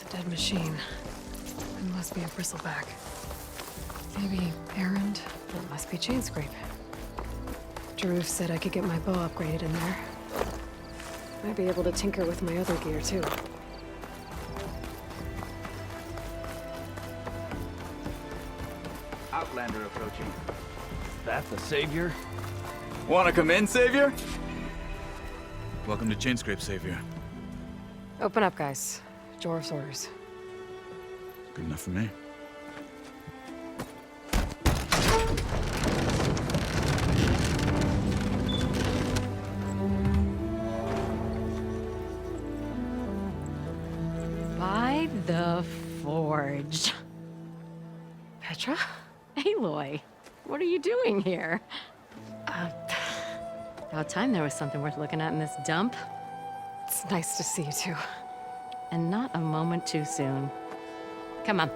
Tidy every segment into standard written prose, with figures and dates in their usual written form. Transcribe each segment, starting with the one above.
It's a dead machine. It must be a bristleback. Maybe errand. It must be chain scrape. Drew said I could get my bow upgraded in there. Might be able to tinker with my other gear, too. Outlander approaching. Is that the savior? Wanna come in, Savior? Welcome to Chainscrape, Savior. Open up, guys. Jorv's orders. Good enough for me. By the Forge. Petra? Aloy, what are you doing here? About time there was something worth looking at in this dump. It's nice to see you, too. And not a moment too soon. Come on.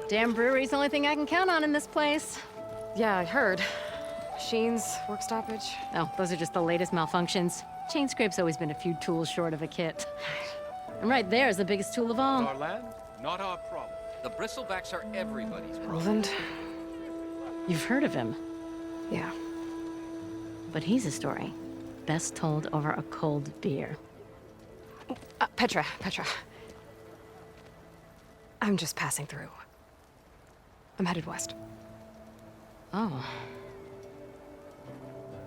Damn brewery's the only thing I can count on in this place. Yeah, I heard. Machines, work stoppage. Oh, those are just the latest malfunctions. Chainscrape's always been a few tools short of a kit. And right there is the biggest tool of all. Our land, not our problem. The bristlebacks are everybody's problem. Roland? You've heard of him, Yeah. but he's a story best told over a cold beer. Petra. I'm just passing through. I'm headed west. Oh,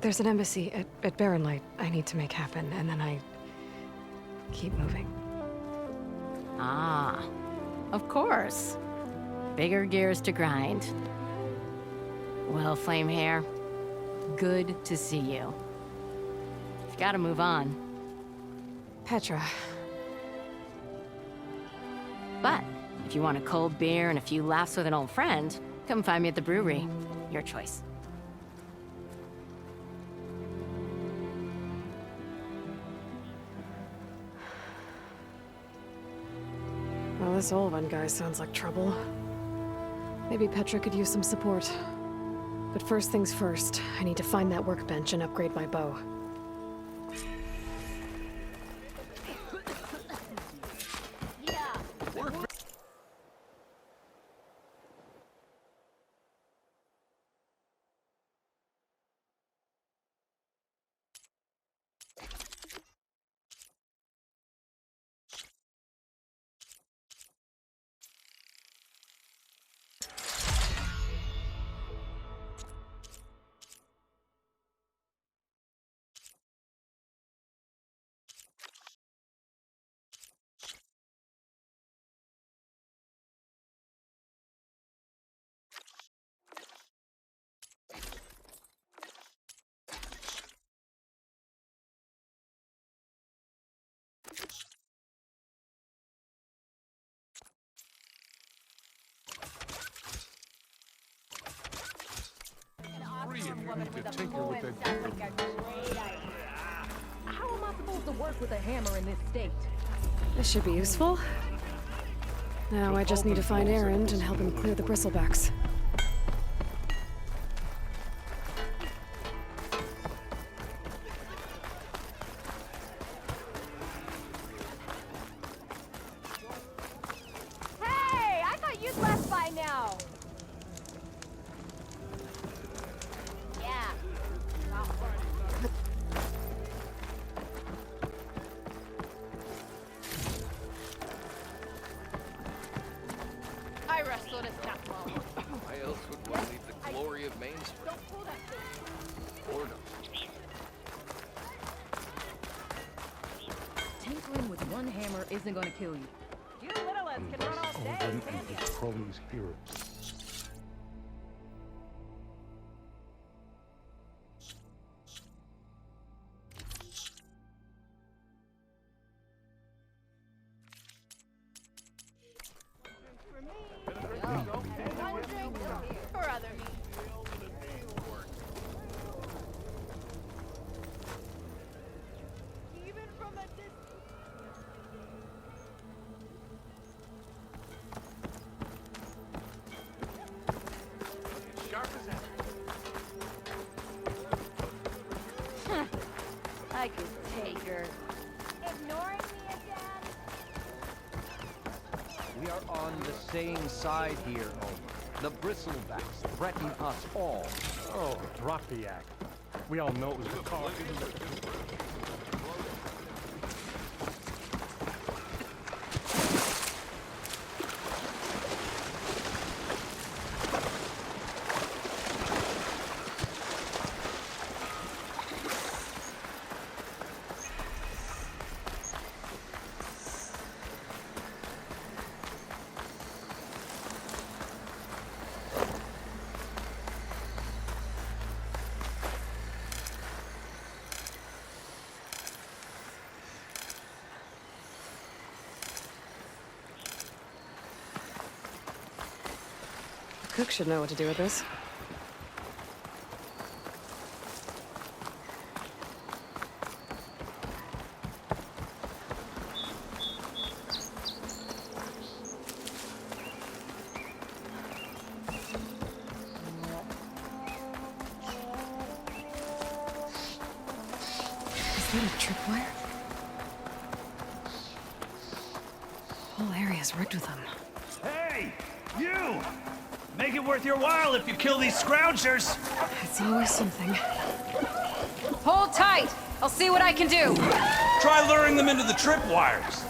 There's an embassy at Barren Light I need to make happen, and then I keep moving. ah, of course. Bigger gears to grind. Well, Flamehair, good to see you. You've got to move on. Petra. But if you want a cold beer and a few laughs with an old friend, come find me at the brewery. Your choice. Well, this old one guy sounds like trouble. Maybe Petra could use some support. But first things first, I need to find that workbench and upgrade my bow. To tinker with that. How am I supposed to work with a hammer in this state? This should be useful. Now I just need to find Errand and help him clear the bristlebacks. Hey, I thought you'd left by now. Yeah. I wrestled a step well. Why else would one leave the glory of Main Street? Don't pull that thing. Boredom. Tinkering with one hammer isn't gonna kill you. You little ones can run all day. Odin and his cronies hear it. One drink for other me. Even from a distance. I could take her. Ignoring me again? We are on the same side here, Homer. The bristlebacks threaten us all. Oh, drop the act. We all know it was the car. Cook should know what to do with this. Is that a tripwire? The whole area's rigged with them. Hey! You! Make it worth your while if you kill these scroungers! It's always something. Hold tight! I'll see what I can do! Try luring them into the tripwires!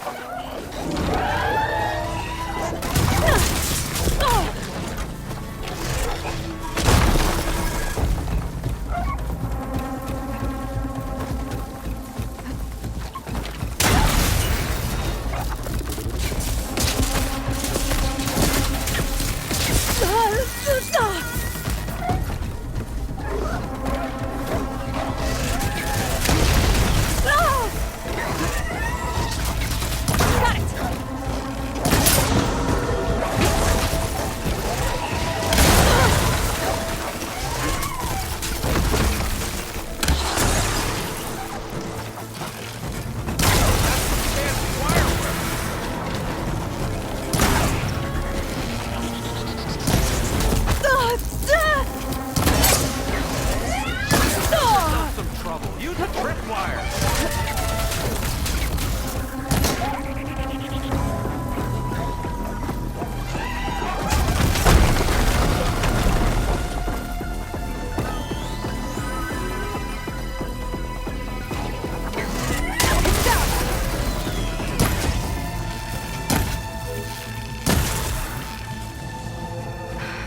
Use the tripwire!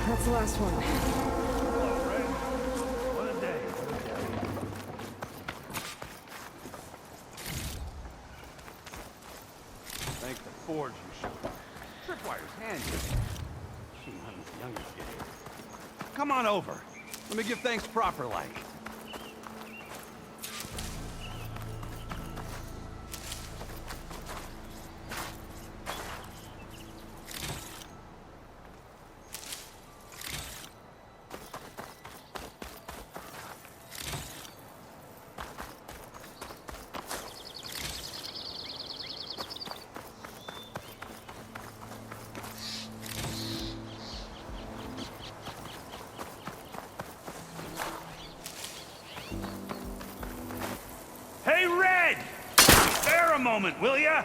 That's the last one. What a day. Thank the Forge you showed. Tripwire's handy. Gee, when the youngest get here. Come on over. Let me give thanks proper like. Hey, Red! Spare a moment, will ya?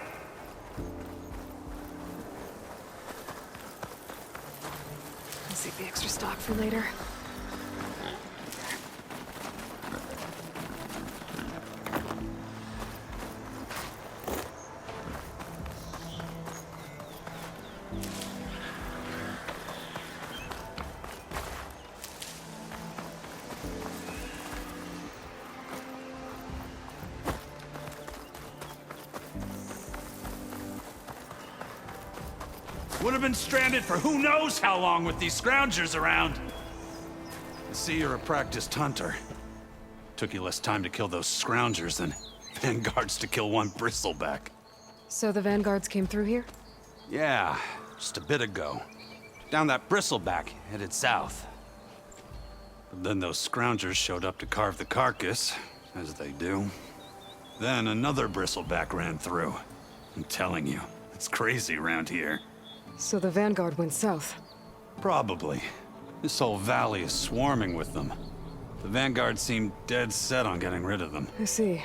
I'll save the extra stock for later. Would have been stranded for who knows how long with these scroungers around. I see you're a practiced hunter. Took you less time to kill those scroungers than vanguards to kill one bristleback. So the vanguards came through here? Yeah, just a bit ago. Down that bristleback, headed south. But then those scroungers showed up to carve the carcass, as they do. Then another bristleback ran through. I'm telling you, it's crazy around here. So the vanguard went south. Probably. This whole valley is swarming with them. The vanguard seemed dead set on getting rid of them. I see.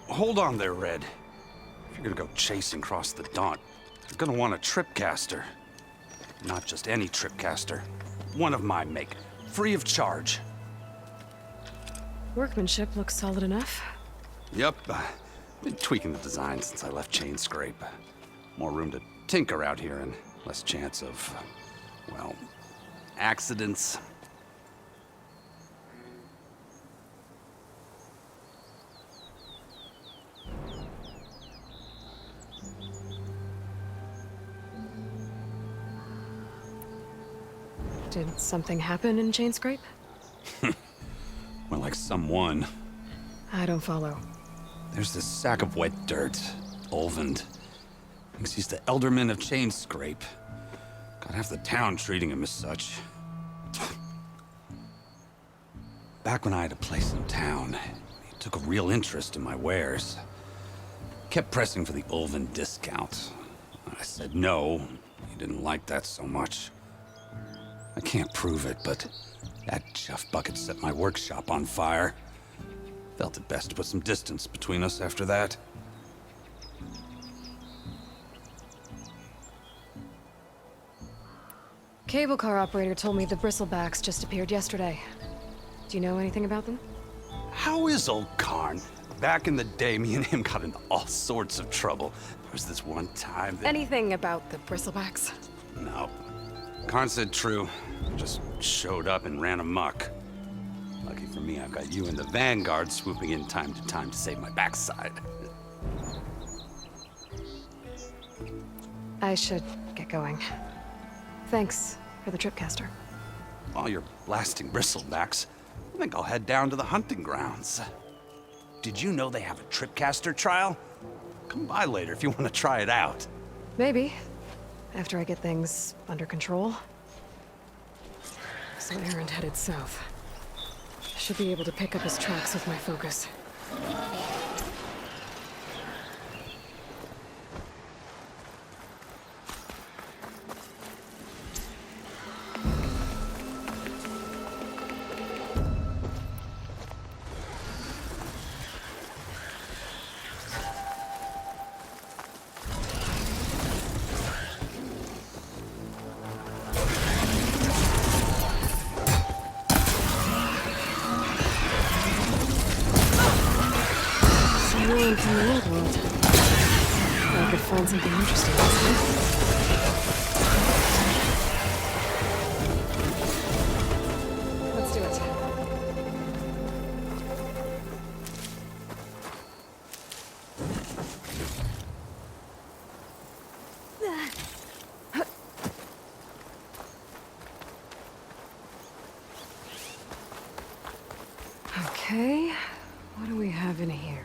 hold on there, Red. If you're gonna go chasing across the Daunt, you're gonna want a tripcaster. Not just any tripcaster. One of my make. Free of charge. Workmanship looks solid enough. Yep. Been tweaking the design since I left Chain Scrape. More room to tinker out here and less chance of, well, accidents. Did something happen in Chain Scrape? Well, like someone. I don't follow. There's this sack of wet dirt, Olvend. Thinks he's the Elderman of Chain Scrape. Got half the town treating him as such. Back when I had a place in town, he took a real interest in my wares. Kept pressing for the Olvend discount. I said no. He didn't like that so much. I can't prove it, but that chuff bucket set my workshop on fire. Felt it best to put some distance between us after that. Cable car operator told me the bristlebacks just appeared yesterday. Do you know anything about them? How is old Karn? Back in the day, me and him got into all sorts of trouble. There was this one time that... Anything about the bristlebacks? No. Karn said true. Just showed up and ran amok. Lucky for me, I've got you and the Vanguard swooping in time to save my backside. I should get going. Thanks for the tripcaster. While you're blasting bristlebacks, I think I'll head down to the hunting grounds. Did you know they have a tripcaster trial? Come by later if you want to try it out. Maybe. After I get things under control. So Errand headed south. Should be able to pick up his tracks with my focus. From the old world. I could find something interesting Let's do it. Okay, what do we have in here?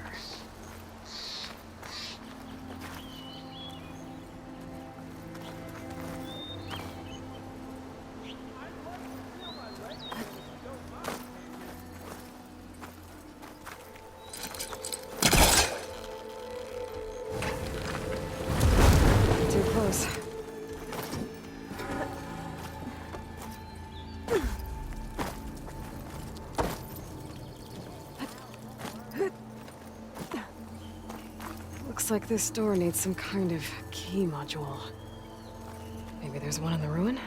Too close. Looks like this door needs some kind of key module. Maybe there's one in the ruin?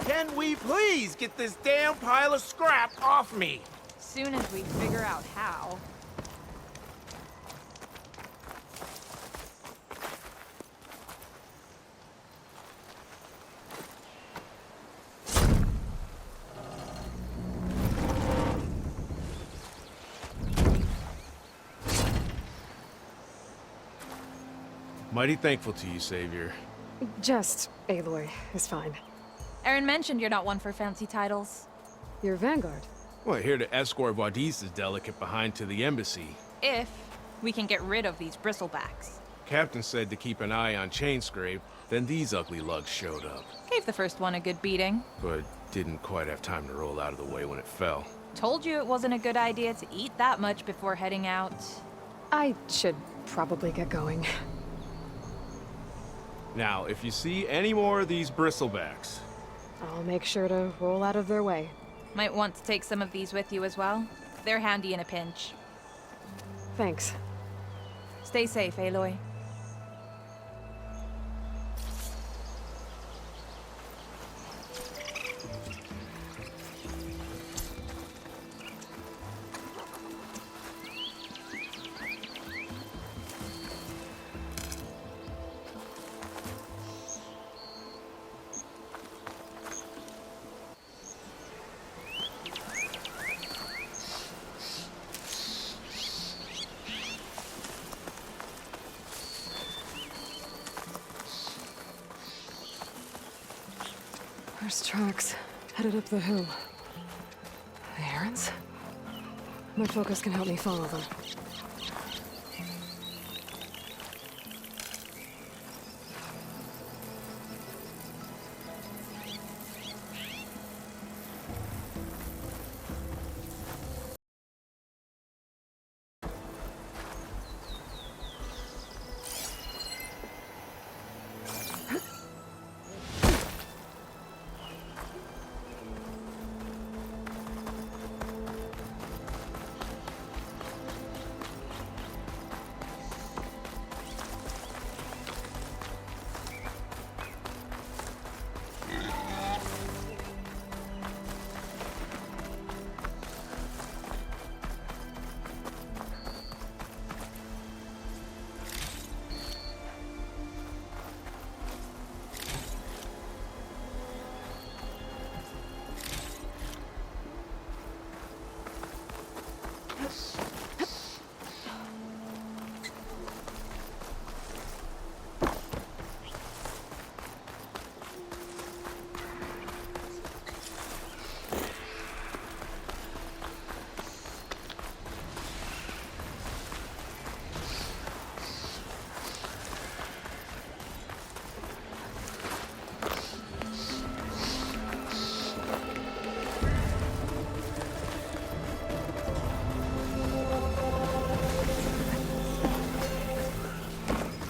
Can we please get this damn pile of scrap off me? Soon as we figure out how. Mighty thankful to you, Savior. Just Aloy is fine. Aaron mentioned you're not one for fancy titles. You're Vanguard. Well, here to escort Wadis's delicate behind to the embassy. If we can get rid of these bristlebacks. Captain said to keep an eye on Chain Scrape, then these ugly lugs showed up. Gave the first one a good beating. But didn't quite have time to roll out of the way when it fell. Told you it wasn't a good idea to eat that much before heading out. I should probably get going. Now, if you see any more of these bristlebacks, I'll make sure to roll out of their way. Might want to take some of these with you as well. They're handy in a pinch. Thanks. Stay safe, Aloy. There's tracks headed up the hill. The errands? My focus can help me follow them.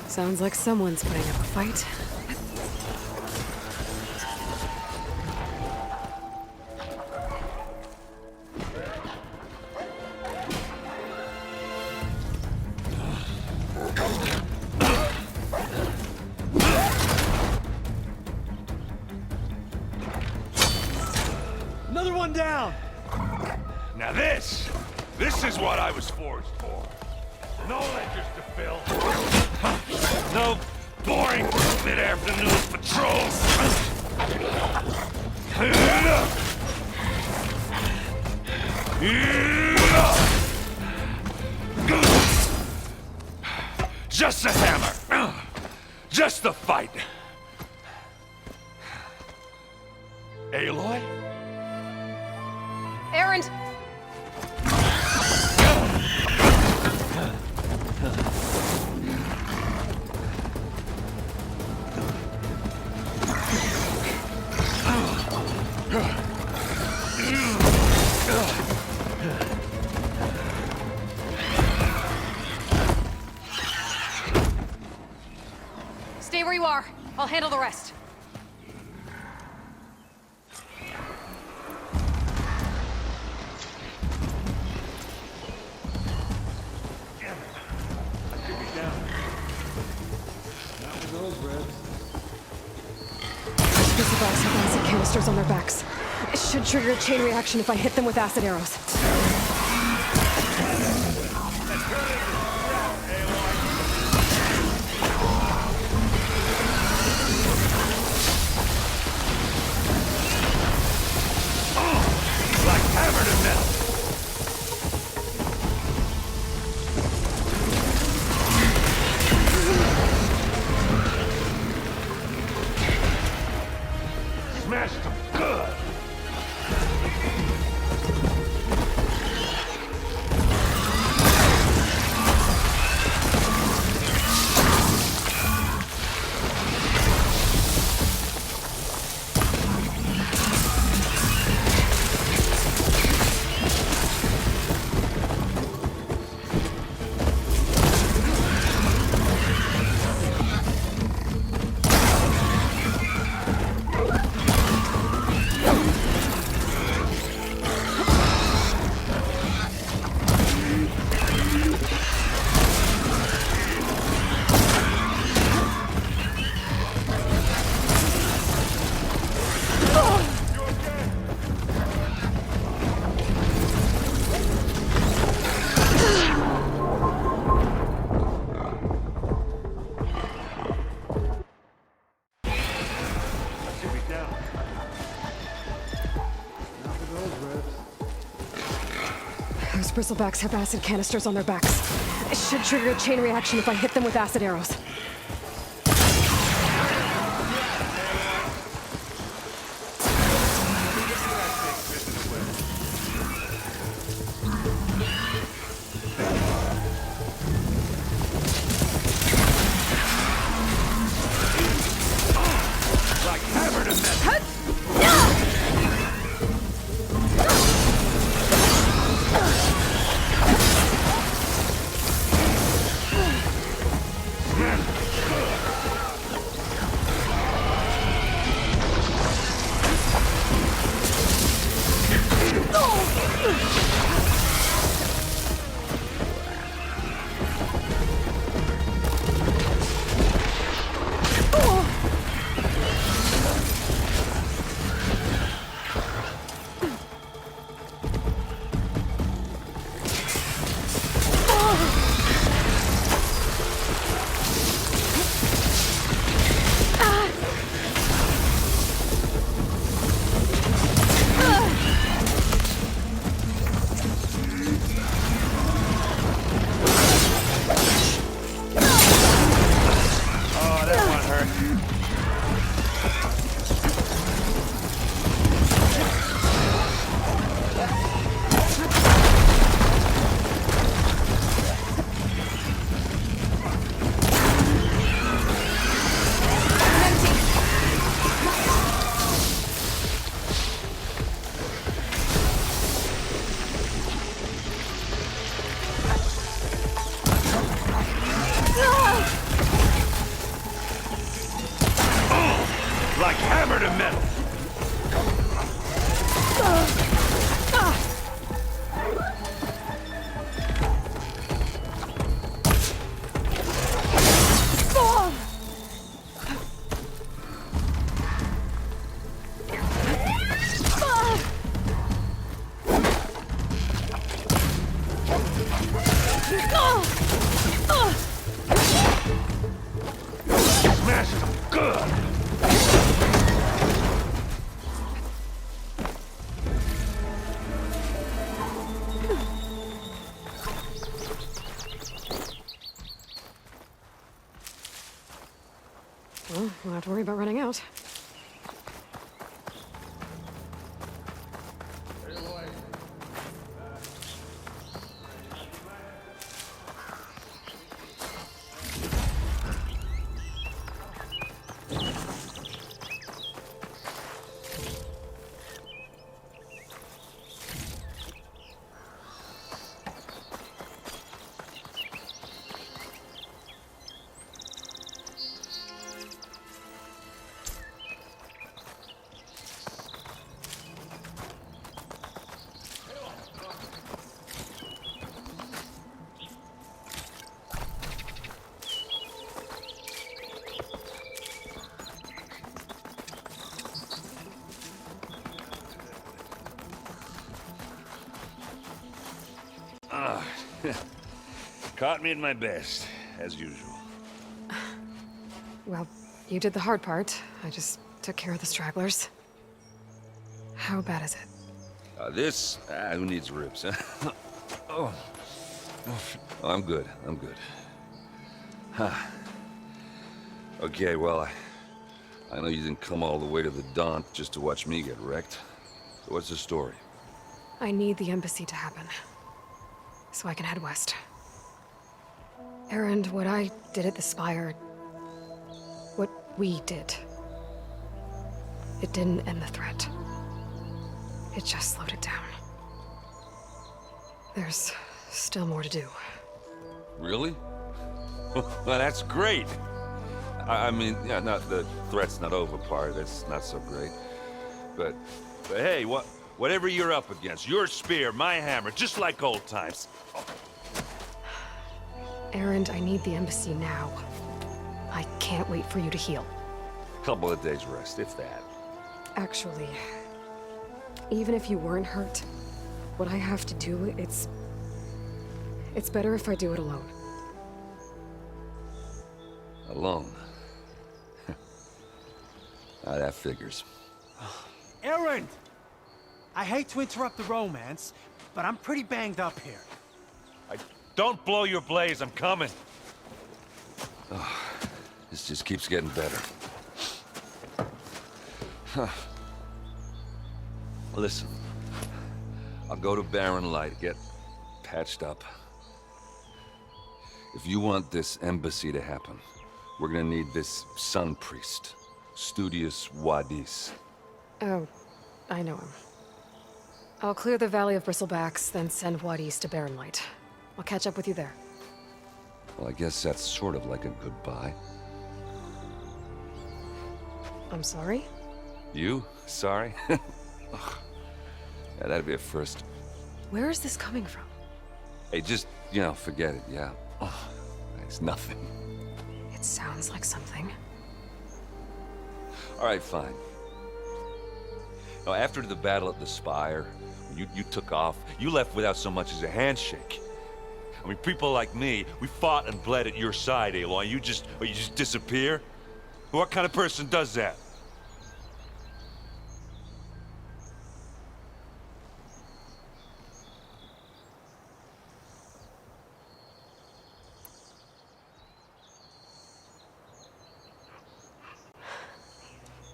Sounds like someone's putting up a fight. Another one down! Now this is what I was forged for. No ledgers to fill. No boring mid-afternoon patrols. Just a hammer. Just the fight. Aloy? Errand! Stay where you are. I'll handle the rest. These box have acid canisters on their backs. It should trigger a chain reaction if I hit them with acid arrows. Like hammered in metal. Smashed them good. Most bristlebacks have acid canisters on their backs. It should trigger a chain reaction if I hit them with acid arrows. Like hammer to metal. Like hammer to metal. Smash them good. Well, we'll not have to worry about running out. Caught me at my best, as usual. Well, you did the hard part. I just took care of the stragglers. How bad is it? Who needs ribs, huh? Oh, I'm good. I'm good. Huh. Okay, well, I know you didn't come all the way to the Daunt just to watch me get wrecked. So what's the story? I need the embassy to happen, so I can head west. Erend, what I did at the Spire, what we did, it didn't end the threat. It just slowed it down. There's still more to do. Really? Well, that's great. I mean, yeah, not the threat's not over part. That's not so great. But hey, whatever you're up against, your spear, my hammer, just like old times. Oh. Erend, I need the embassy now. I can't wait for you to heal. Couple of days rest, if that. Actually, even if you weren't hurt, what I have to do, it's better if I do it alone. Alone? That figures. Erend! I hate to interrupt the romance, but I'm pretty banged up here. Don't blow your blaze, I'm coming. Oh, this just keeps getting better. Huh. Listen, I'll go to Barren Light, get patched up. If you want this embassy to happen, we're gonna need this sun priest, Studius Wadis. Oh, I know him. I'll clear the Valley of Bristlebacks, then send Wadis to Barren Light. I'll catch up with you there. Well, I guess that's sort of like a goodbye. I'm sorry? You? Sorry? Ugh. Yeah, that'd be a first. Where is this coming from? Hey, just, forget it, yeah. Oh, it's nothing. It sounds like something. All right, fine. Now, after the battle at the Spire, you took off. You left without so much as a handshake. I mean, people like me, we fought and bled at your side, Aloy. You just disappear? What kind of person does that?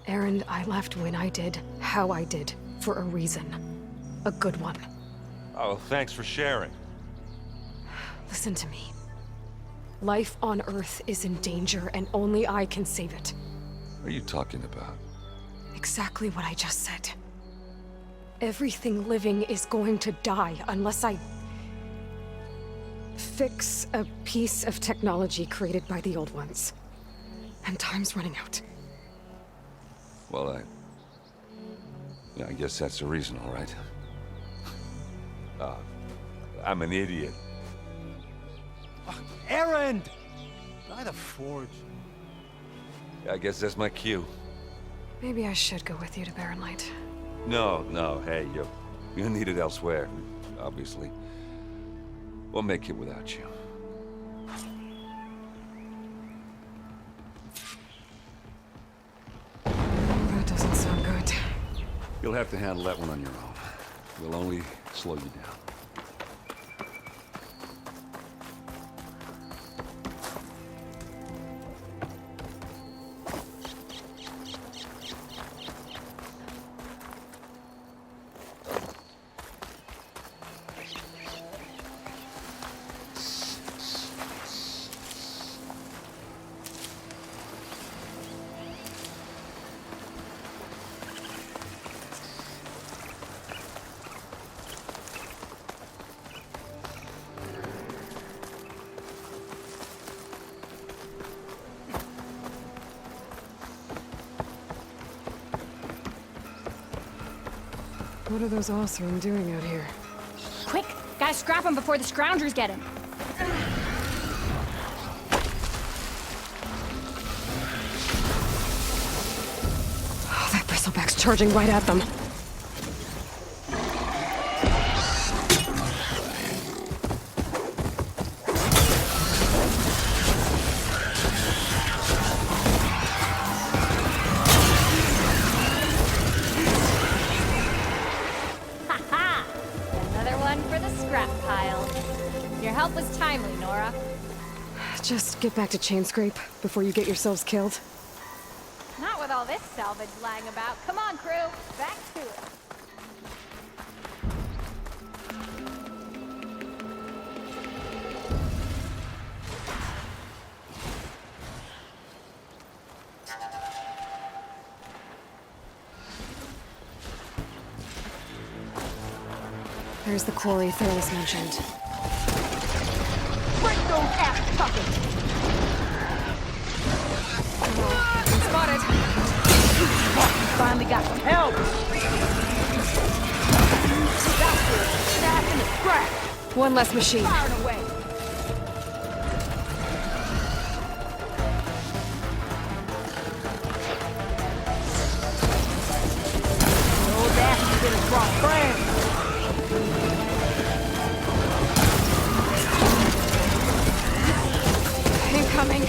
Erend, I left when I did, how I did, for a reason. A good one. Oh, thanks for sharing. Listen to me. Life on Earth is in danger, and only I can save it. What are you talking about? Exactly what I just said. Everything living is going to die unless I fix a piece of technology created by the Old Ones. And time's running out. Well, I guess that's the reason, all right. I'm an idiot. Erend! By the Forge. I guess that's my cue. Maybe I should go with you to Barren Light. No, hey, you're needed elsewhere, obviously. We'll make it without you. That doesn't sound good. You'll have to handle that one on your own. We'll only slow you down. What are those Oseram doing out here? Quick! Gotta scrap him before the scroungers get him. Oh, that bristleback's charging right at them. Just get back to Chainscrape before you get yourselves killed. Not with all this salvage lying about. Come on, crew. Back to it. There's the quarry Thalos mentioned. Break those ass puppets! Been spotted. Finally got some help! That's good. Staff in the scrap! One less machine. Firing away! Those asses gonna drop frames! Incoming.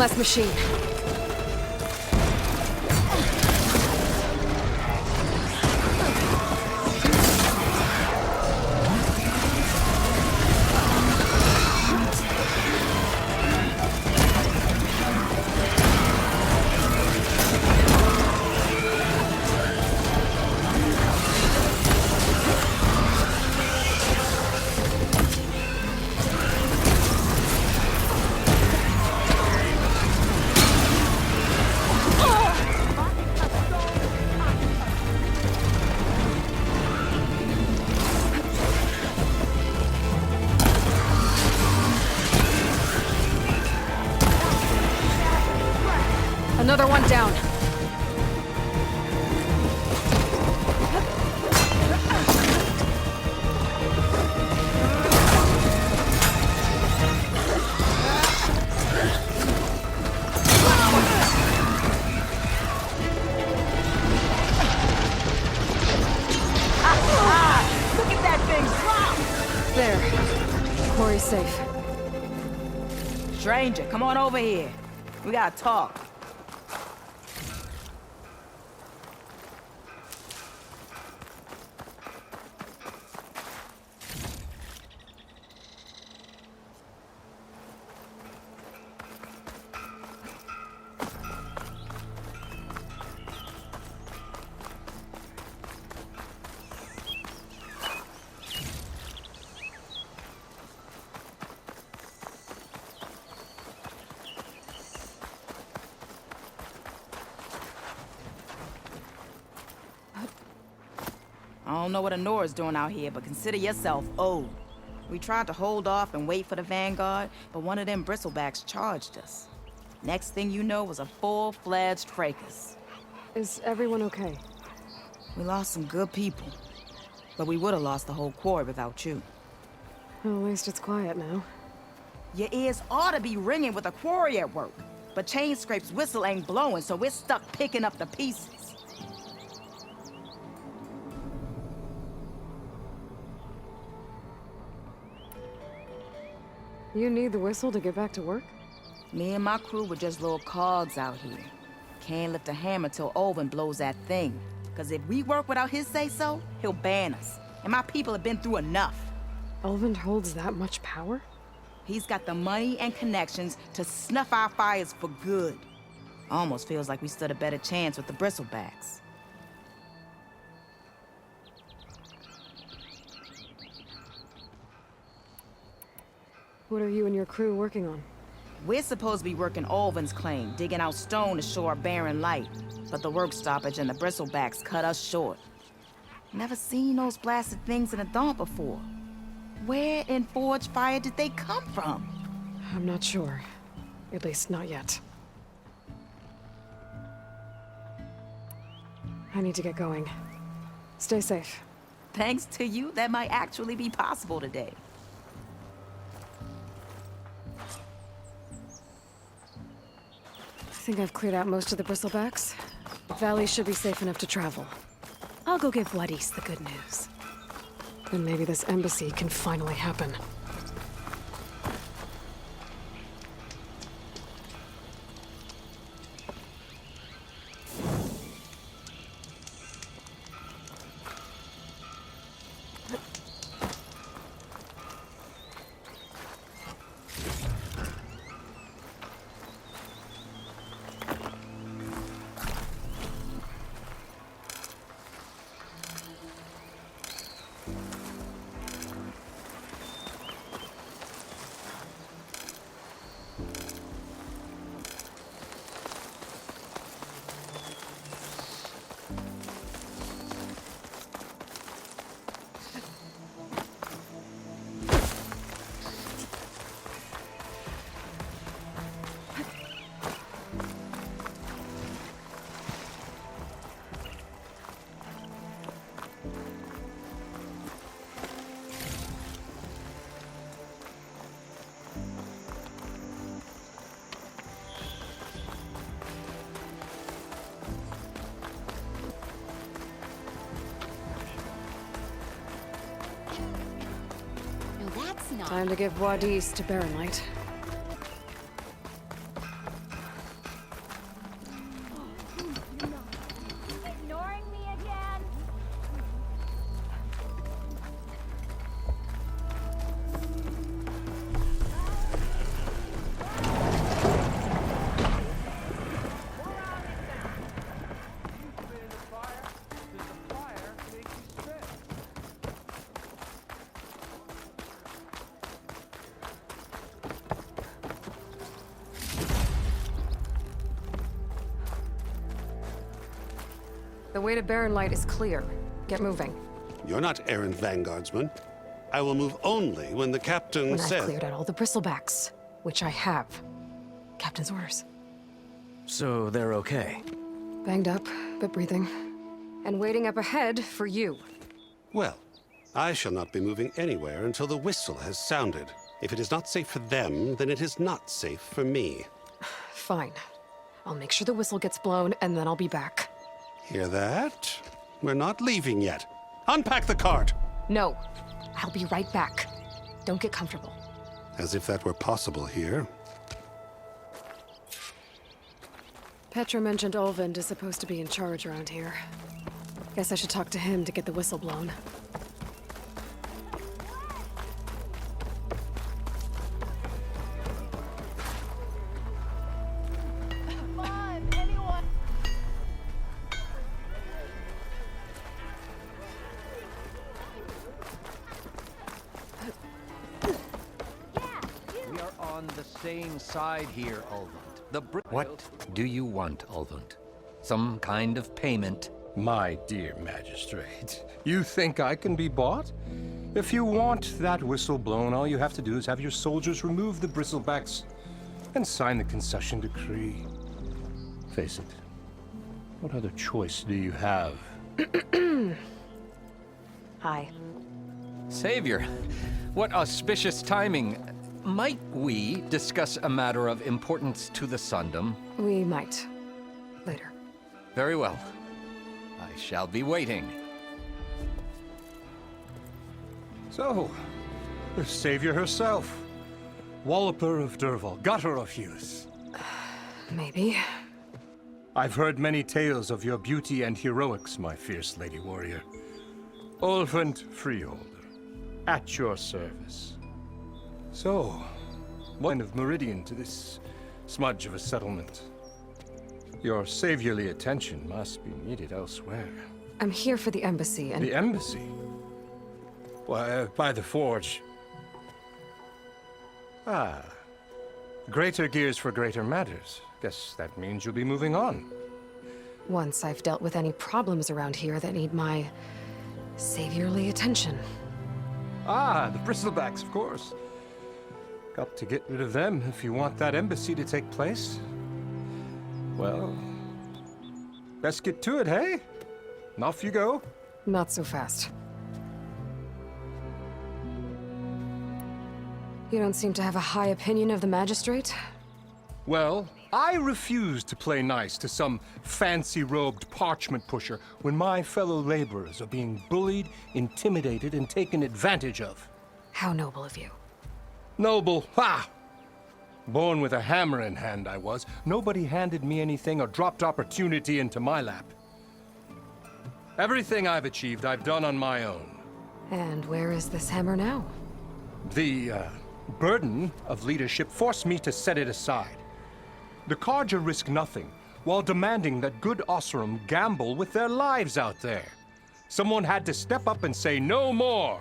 less machine. Another one down. Look at that thing drop! There. Quarry's safe. Stranger, come on over here. We gotta talk. I don't know what Honora's doing out here, but consider yourself old. We tried to hold off and wait for the Vanguard, but one of them bristlebacks charged us. Next thing you know was a full-fledged fracas. Is everyone okay? We lost some good people, but we would have lost the whole quarry without you. Well, at least it's quiet now. Your ears ought to be ringing with a quarry at work, but Chainscrape's whistle ain't blowing, so we're stuck picking up the pieces. You need the whistle to get back to work? Me and my crew were just little cogs out here. Can't lift a hammer till Olvin blows that thing. Cause if we work without his say-so, he'll ban us. And my people have been through enough. Olvin holds that much power? He's got the money and connections to snuff our fires for good. Almost feels like we stood a better chance with the bristlebacks. What are you and your crew working on? We're supposed to be working Olvin's claim, digging out stone to show our barren light. But the work stoppage and the bristlebacks cut us short. Never seen those blasted things in the dawn before. Where in Forge Fire did they come from? I'm not sure. At least not yet. I need to get going. Stay safe. Thanks to you, that might actually be possible today. I think I've cleared out most of the bristlebacks. The valley should be safe enough to travel. I'll go give Wadis the good news. Then maybe this embassy can finally happen. No, that's not. Time to give Wadis to Barren Light. way to Barren Light is clear. Get moving. You're not errand vanguardsman. I will move only when the captain When says... I've cleared out all the bristlebacks, which I have. Captain's orders. So they're okay? Banged up, but breathing. And waiting up ahead for you. Well, I shall not be moving anywhere until the whistle has sounded. If it is not safe for them, then it is not safe for me. Fine. I'll make sure the whistle gets blown, and then I'll be back. Hear that? We're not leaving yet. Unpack the cart! No. I'll be right back. Don't get comfortable. As if that were possible here. Petra mentioned Olvind is supposed to be in charge around here. Guess I should talk to him to get the whistle blown. We are on the same side here, Olvund. What do you want, Olvund? Some kind of payment? My dear magistrate, you think I can be bought? If you want that whistle blown, all you have to do is have your soldiers remove the bristlebacks and sign the concession decree. Face it, what other choice do you have? Hi. Savior, what auspicious timing. Might we discuss a matter of importance to the Sundom? We might. Later. Very well. I shall be waiting. So, the savior herself. Walloper of Derval, gutter of youth. Maybe. I've heard many tales of your beauty and heroics, my fierce lady warrior. Olvund Freeholder, at your service. So, what kind of meridian to this smudge of a settlement? Your saviorly attention must be needed elsewhere. I'm here for the embassy and... The embassy? Why, by the forge. Ah. Greater gears for greater matters. Guess that means you'll be moving on. Once I've dealt with any problems around here that need my... saviorly attention. Ah, the bristlebacks, of course. Got to get rid of them if you want that embassy to take place. Well, let's get to it, hey? And off you go. Not so fast. You don't seem to have a high opinion of the magistrate? Well, I refuse to play nice to some fancy-robed parchment pusher when my fellow laborers are being bullied, intimidated, and taken advantage of. How noble of you. Noble? Ha! Born with a hammer in hand, I was. Nobody handed me anything or dropped opportunity into my lap. Everything I've achieved, I've done on my own. And where is this hammer now? The, burden of leadership forced me to set it aside. The Carja risk nothing, while demanding that good Osseram gamble with their lives out there. Someone had to step up and say no more.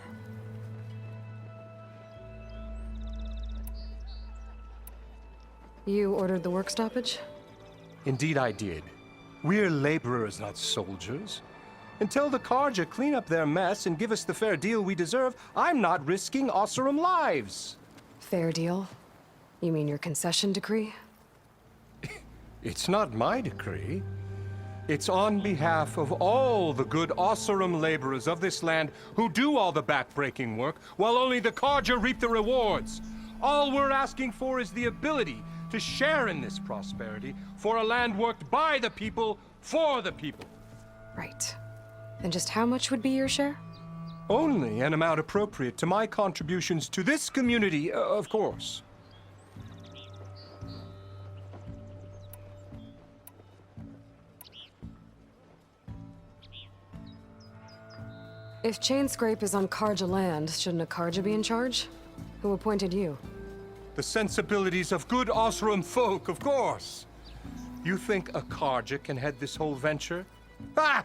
You ordered the work stoppage? Indeed I did. We're laborers, not soldiers. Until the Carja clean up their mess and give us the fair deal we deserve, I'm not risking Osseram lives. Fair deal? You mean your concession decree? It's not my decree. It's on behalf of all the good Osseram laborers of this land who do all the backbreaking work, while only the Carja reap the rewards. All we're asking for is the ability to share in this prosperity for a land worked by the people, for the people. Right. And just how much would be your share? Only an amount appropriate to my contributions to this community, of course. If Chainscrape is on Carja land, shouldn't a Carja be in charge? Who appointed you? The sensibilities of good Osseram folk, of course. You think a Carja can head this whole venture? Ah!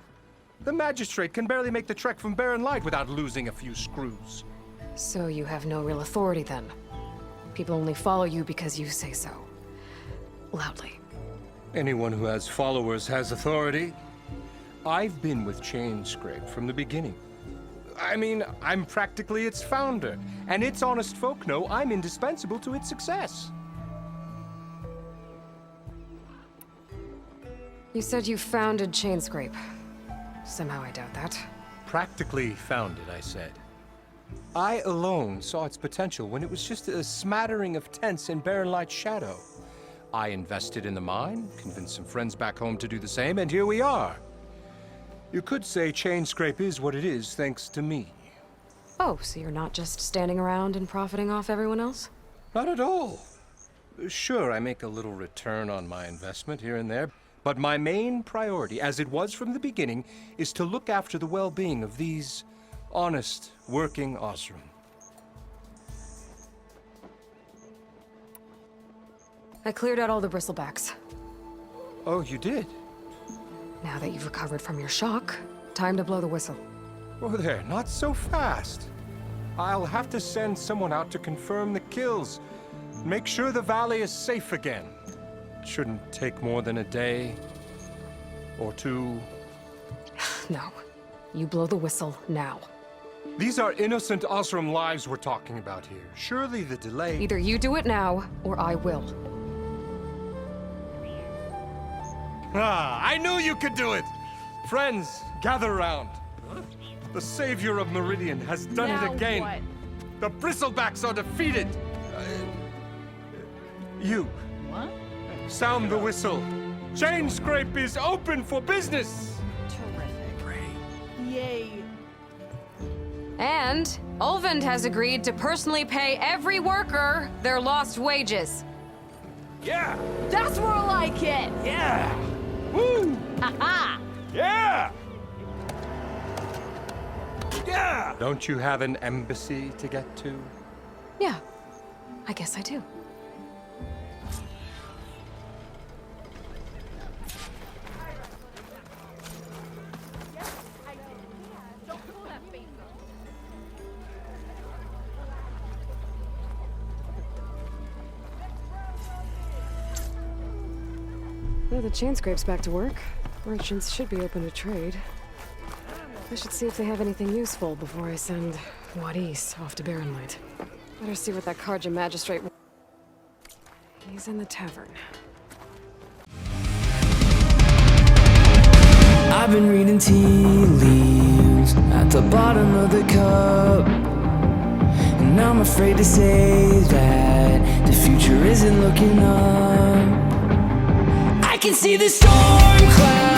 The magistrate can barely make the trek from Barren Light without losing a few screws. So you have no real authority then? People only follow you because you say so. Loudly. Anyone who has followers has authority. I've been with Chainscrape from the beginning. I mean, I'm practically its founder, and its honest folk know I'm indispensable to its success. You said you founded Chainscrape. Somehow I doubt that. Practically founded, I said. I alone saw its potential when it was just a smattering of tents in Barren Light's shadow. I invested in the mine, convinced some friends back home to do the same, and here we are. You could say Chainscrape is what it is thanks to me. Oh, so you're not just standing around and profiting off everyone else? Not at all. Sure, I make a little return on my investment here and there, but my main priority, as it was from the beginning, is to look after the well-being of these honest, working Oseram. I cleared out all the bristlebacks. Oh, you did? Now that you've recovered from your shock, time to blow the whistle. Oh there, not so fast. I'll have to send someone out to confirm the kills. Make sure the valley is safe again. It shouldn't take more than a day or two. No. You blow the whistle now. These are innocent Oseram lives we're talking about here. Surely the delay... Either you do it now, or I will. Ah, I knew you could do it! Friends, gather around. The savior of Meridian has done it again. What? The bristlebacks are defeated. You. What? Sound the whistle. Chainscrape is open for business. Terrific. Yay. And Ulvund has agreed to personally pay every worker their lost wages. Yeah! That's more like it! Yeah! Woo! Ha-ha! Yeah! Yeah! Don't you have an embassy to get to? Yeah, I guess I do. Well, the Chainscrape's back to work. Merchants should be open to trade. I should see if they have anything useful before I send Wadis off to Barren Light. Better see what that Karja magistrate... He's in the tavern. I've been reading tea leaves at the bottom of the cup, and I'm afraid to say that the future isn't looking up. I can see the storm clouds